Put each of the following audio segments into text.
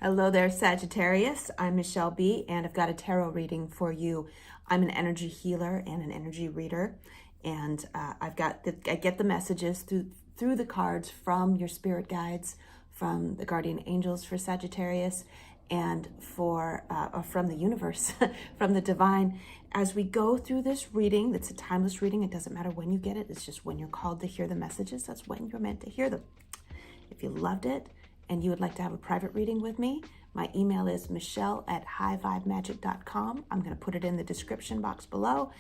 Hello there, Sagittarius. I'm Michele B, and I've got a tarot reading for you. I'm an energy healer and an energy reader, and I get the messages through the cards from your spirit guides, from the guardian angels for Sagittarius, and from the universe, from the divine. As we go through this reading, it's a timeless reading. It doesn't matter when you get it. It's just when you're called to hear the messages. That's when you're meant to hear them. If you loved it, and you would like to have a private reading with me, my email is michele@highvibemagic.com. I'm going to put it in the description box below,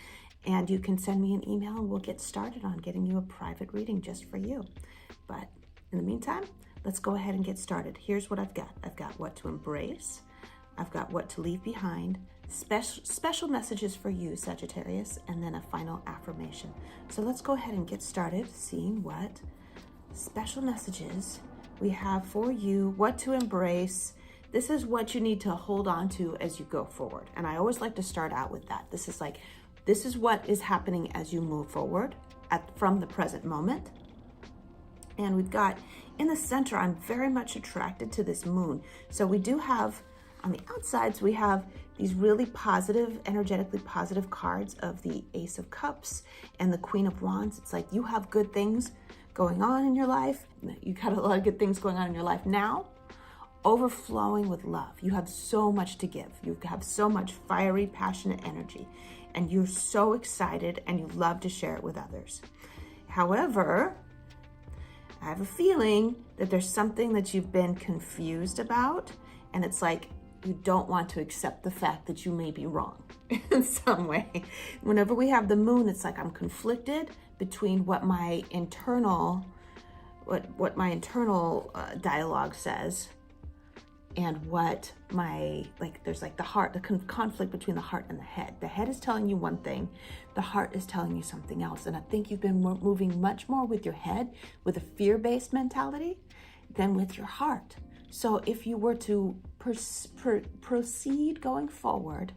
and you can send me an email and we'll get started on getting you a private reading just for you. But in the meantime, let's go ahead and get started. Here's what I've got. I've got what to embrace. I've got what to leave behind, special messages for you, Sagittarius, and then a final affirmation. So let's go ahead and get started seeing what special messages we have for you, what to embrace. This is what you need to hold on to as you go forward. And I always like to start out with that. This is what is happening as you move forward from the present moment. And we've got in the center, I'm very much attracted to this moon. So we do have on the outsides, we have these really positive, energetically positive cards of the Ace of Cups and the Queen of Wands. It's like you have good things going on in your life. You got a lot of good things going on in your life now, overflowing with love. You have so much to give. You have so much fiery, passionate energy, and you're so excited and you love to share it with others. However, I have a feeling that there's something that you've been confused about, and it's like you don't want to accept the fact that you may be wrong in some way. Whenever we have the moon, it's like I'm conflicted between what my internal dialogue says and what there's like the heart, the conflict between the heart and the head. The head is telling you one thing, the heart is telling you something else. And I think you've been moving much more with your head, with a fear-based mentality, than with your heart. So if you were to proceed going forward,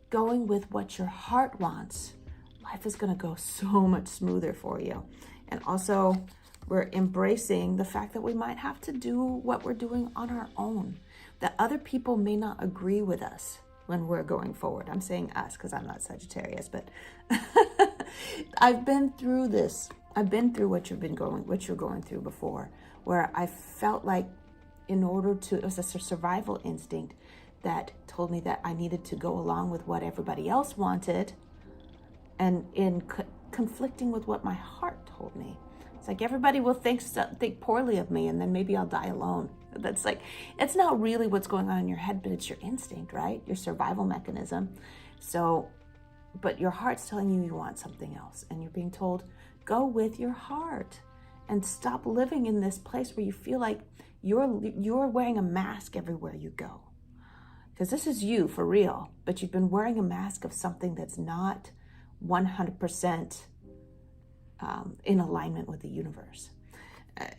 going with what your heart wants, life is going to go so much smoother for you. And also, we're embracing the fact that we might have to do what we're doing on our own, that other people may not agree with us when we're going forward. I'm saying us because I'm not Sagittarius, but I've been through this. I've been through what you're going through before, where I felt like it was a survival instinct that told me that I needed to go along with what everybody else wanted, and in conflicting with what my heart told me. It's like everybody will think poorly of me, and then maybe I'll die alone. That's like, it's not really what's going on in your head, but it's your instinct, right? Your survival mechanism. So, but your heart's telling you you want something else, and you're being told, go with your heart and stop living in this place where you feel like you're wearing a mask everywhere you go. Because this is you for real, but you've been wearing a mask of something that's not 100% in alignment with the universe.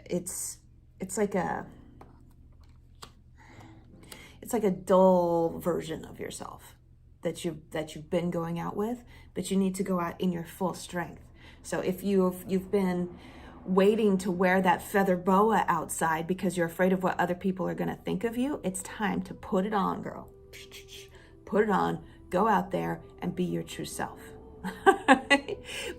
It's like a dull version of yourself that you've been going out with, but you need to go out in your full strength. So if you've been waiting to wear that feather boa outside because you're afraid of what other people are going to think of you, it's time to put it on, girl. Put it on, go out there and be your true self.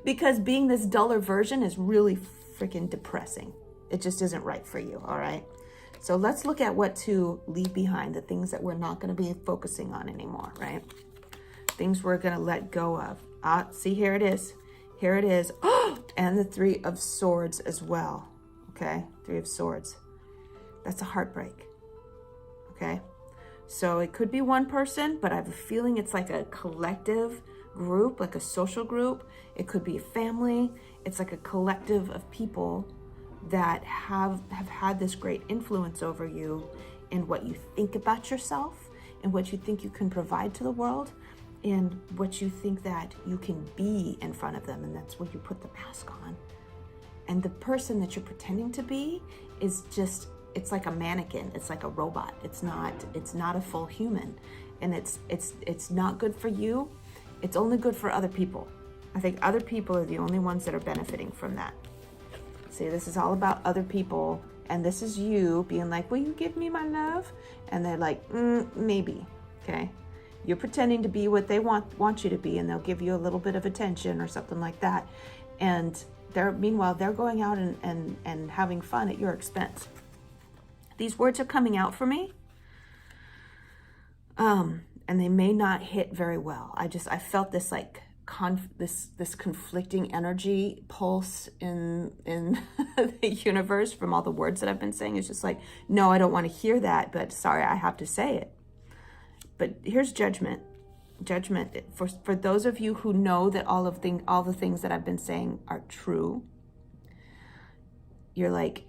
Because being this duller version is really freaking depressing. It just isn't right for you, all right? So let's look at what to leave behind, the things that we're not going to be focusing on anymore, right? Things we're going to let go of. See, here it is. Here it is. And the Three of Swords as well. Okay, Three of Swords. That's a heartbreak. Okay, so it could be one person, but I have a feeling it's like a collective group, like a social group. It could be a family. It's like a collective of people that have had this great influence over you in what you think about yourself and what you think you can provide to the world, and what you think that you can be in front of them. And that's where you put the mask on. And the person that you're pretending to be is just, it's like a mannequin. It's like a robot. It's not a full human. And it's not good for you. It's only good for other people. I think other people are the only ones that are benefiting from that. See, this is all about other people And this is you being like, will you give me my love? And they're like, maybe, okay? You're pretending to be what they want you to be, and they'll give you a little bit of attention or something like that. And meanwhile, they're going out and having fun at your expense. These words are coming out for me. And they may not hit very well. I felt this like this conflicting energy pulse in the universe from all the words that I've been saying. It's just like, no, I don't want to hear that, but sorry, I have to say it. But here's judgment. Judgment for those of you who know that all the things that I've been saying are true. You're like,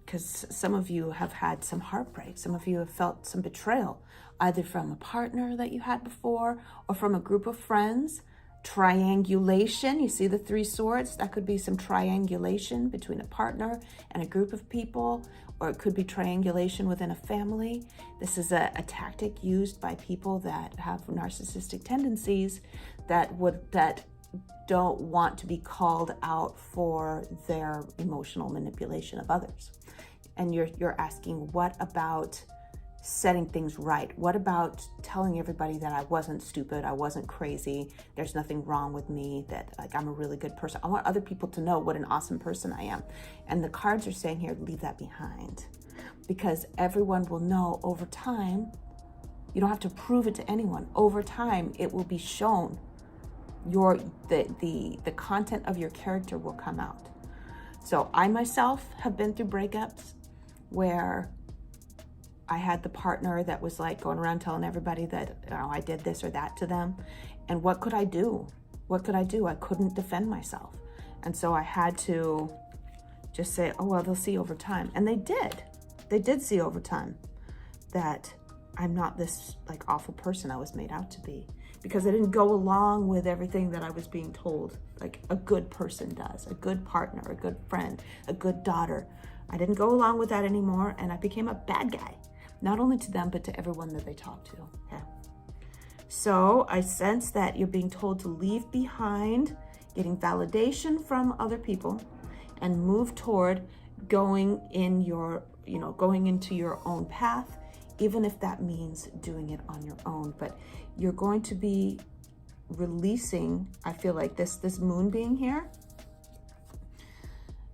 because some of you have had some heartbreak. Some of you have felt some betrayal, either from a partner that you had before or from a group of friends. Triangulation, you see the 3 swords? That could be some triangulation between a partner and a group of people, or it could be triangulation within a family. This is a tactic used by people that have narcissistic tendencies that don't want to be called out for their emotional manipulation of others. And you're asking, what about setting things right? What about telling everybody that I wasn't stupid, I wasn't crazy, there's nothing wrong with me, that like I'm a really good person. I want other people to know what an awesome person I am. And the cards are saying here, leave that behind, because everyone will know over time. You don't have to prove it to anyone. Over time, it will be shown. The content of your character will come out. So I myself have been through breakups where I had the partner that was like going around telling everybody that, I did this or that to them. And what could I do? What could I do? I couldn't defend myself. And so I had to just say, oh, well, they'll see over time. And they did. They did see over time that I'm not this like awful person I was made out to be, because I didn't go along with everything that I was being told like a good person does, a good partner, a good friend, a good daughter. I didn't go along with that anymore, and I became a bad guy. Not only to them, but to everyone that they talk to. Okay. So I sense that you're being told to leave behind getting validation from other people and move toward going into your own path, even if that means doing it on your own. But you're going to be releasing, I feel like this moon being here,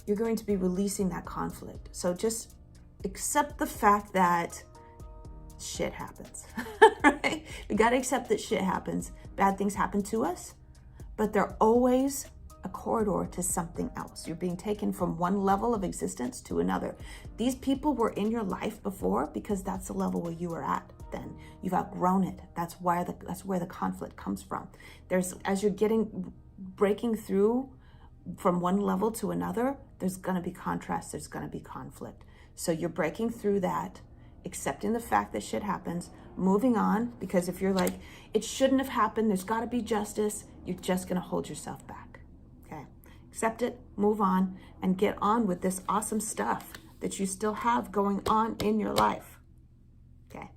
you're going to be releasing that conflict. So just accept the fact that shit happens, right? We got to accept that shit happens. Bad things happen to us, but they're always a corridor to something else. You're being taken from one level of existence to another. These people were in your life before because that's the level where you were at then. You've outgrown it. That's where the conflict comes from. As you're breaking through from one level to another, there's going to be contrast, there's going to be conflict. So you're breaking through that, accepting the fact that shit happens, moving on, because if you're like, it shouldn't have happened, there's got to be justice, you're just going to hold yourself back. Okay? Accept it, move on, and get on with this awesome stuff that you still have going on in your life. Okay?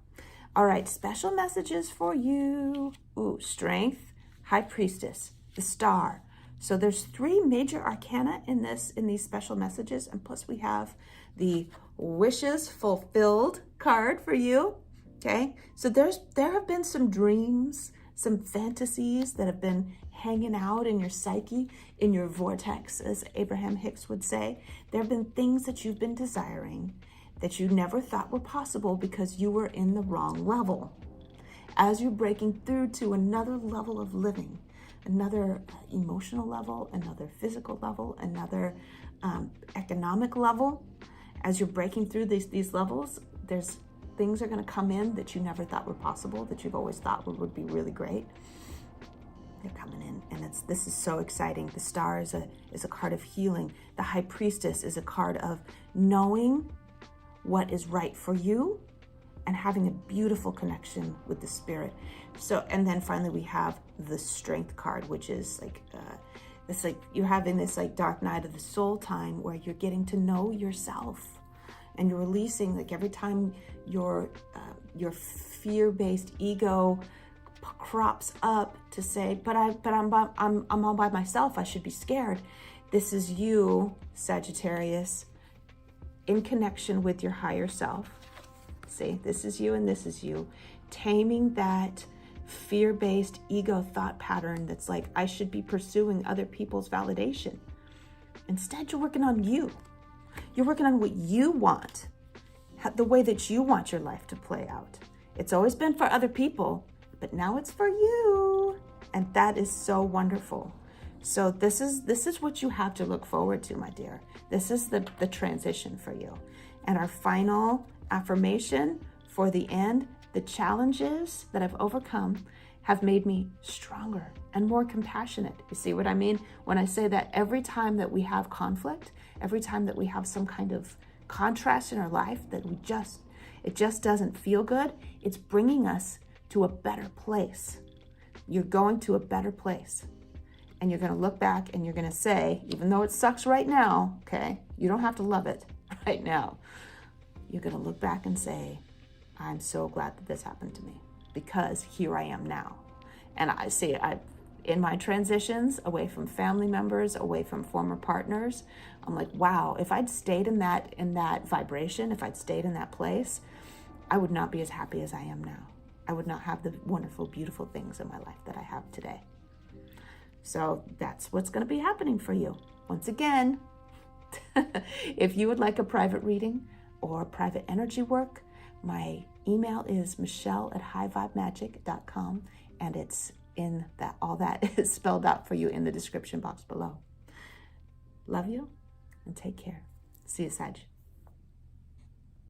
All right, special messages for you. Ooh, Strength, High Priestess, the Star. So there's 3 major arcana in these special messages, and plus we have the Wishes Fulfilled card for you. Okay, so there have been some dreams, some fantasies that have been hanging out in your psyche, in your vortex, as Abraham Hicks would say. There have been things that you've been desiring that you never thought were possible because you were in the wrong level. As you're breaking through to another level of living, another emotional level, another physical level, another economic level, as you're breaking through these levels, things are going to come in that you never thought were possible, that you've always thought would be really great. They're coming in, and this is so exciting. The Star is a card of healing. The High Priestess is a card of knowing what is right for you and having a beautiful connection with the spirit. So, and then finally we have the Strength card, which is like it's like you're having this like dark night of the soul time where you're getting to know yourself, and you're releasing, like every time your fear-based ego crops up to say, but I'm all by myself, I should be scared. This is you, Sagittarius, in connection with your higher self. See, this is you and this is you. Taming that fear-based ego thought pattern that's like, I should be pursuing other people's validation. Instead, you're working on you. You're working on what you want, the way that you want your life to play out. It's always been for other people, but now it's for you. And that is so wonderful. So this is what you have to look forward to, my dear. This is the transition for you. And our final affirmation for the end, the challenges that I've overcome have made me stronger and more compassionate. You see what I mean? When I say that every time that we have conflict, every time that we have some kind of contrast in our life that it just doesn't feel good, it's bringing us to a better place. You're going to a better place. And you're going to look back and you're going to say, even though it sucks right now, okay, you don't have to love it right now. You're going to look back and say, I'm so glad that this happened to me, because here I am now. And I see, in my transitions away from family members, away from former partners, I'm like, wow, if I'd stayed in that vibration, if I'd stayed in that place, I would not be as happy as I am now. I would not have the wonderful, beautiful things in my life that I have today. So that's what's going to be happening for you. Once again, if you would like a private reading or private energy work, my email is michele@highvibemagic.com, and it's in that, all that is spelled out for you in the description box below. Love you and take care. See you, Sag.